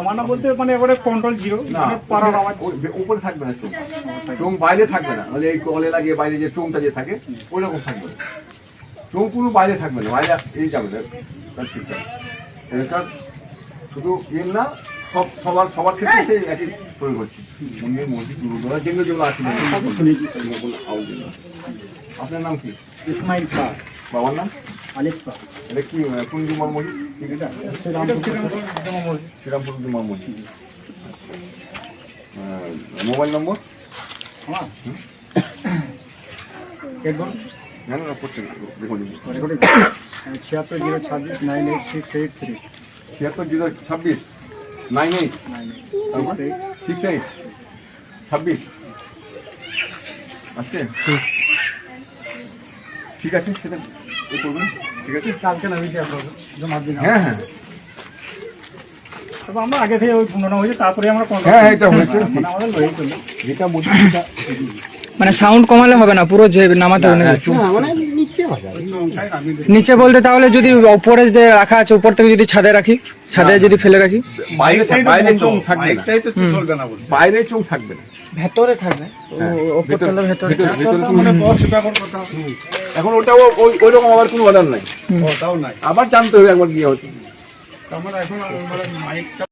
সমানা বলতে মানে এবারে কন্ট্রোল জিরো, মানে পাড়ার আওয়াজ উপরে থাকবে না, চোং বাইরে থাকবে না, মানে এই কলে লাগিয়ে বাইরে যে চোংটা যে থাকে ওই রকম থাকবে না, চোং পুরো বাইরে থাকবে না, বাইরে এই যাবে না, তার ঠিকঠাক এখানকার শুধু এর না সবার ক্ষেত্রে সেই একই প্রয়োগ হচ্ছে। মন্দির মসজিদ গুরুদ্বারা যেগুলো যেগুলো আছে আপনার নাম কি? ইসমাইল শাহ। বাবার নাম? আলিফ শাহ। এটা কি কোন জুমার মসজিদ? শ্রীরামপুর জুমার মসজিদ। মোবাইল নম্বর? আমার না না করছে দেখুন 76 026 98683 76 026 98 68 26 আচ্ছা ঠিক আছে, সেটা করবেন, ঠিক আছে কালকে নামিয়ে আপনার জমা দিন। হ্যাঁ হ্যাঁ তবে আমরা আগে থেকে ওই পুনরায় হয়েছে, তারপরে আমরা হ্যাঁ এটা হয়েছে, মানে আমাদের লয়েই করলাম যেটা বলছি মানে সাউন্ড কমালে হবে না, পুরো যে নামাতে হবে নাকি? মানে নিচে বাজার নিচে বলতে তাহলে যদি উপরে যে রাখা আছে উপর থেকে যদি ছাদে রাখি, ছাদে যদি ফেলে রাখি, বাইরে চোং থাকবে না, বাইরে চোং থাকবে না, ভেতরে থাকবে উপর তলা ভেতরে। এখন ওটা ওই রকম আবার কোনো অর্ডার নাই, আবার জানতে হবে একবার গিয়ে হচ্ছে। আমরা এখন মাইকটা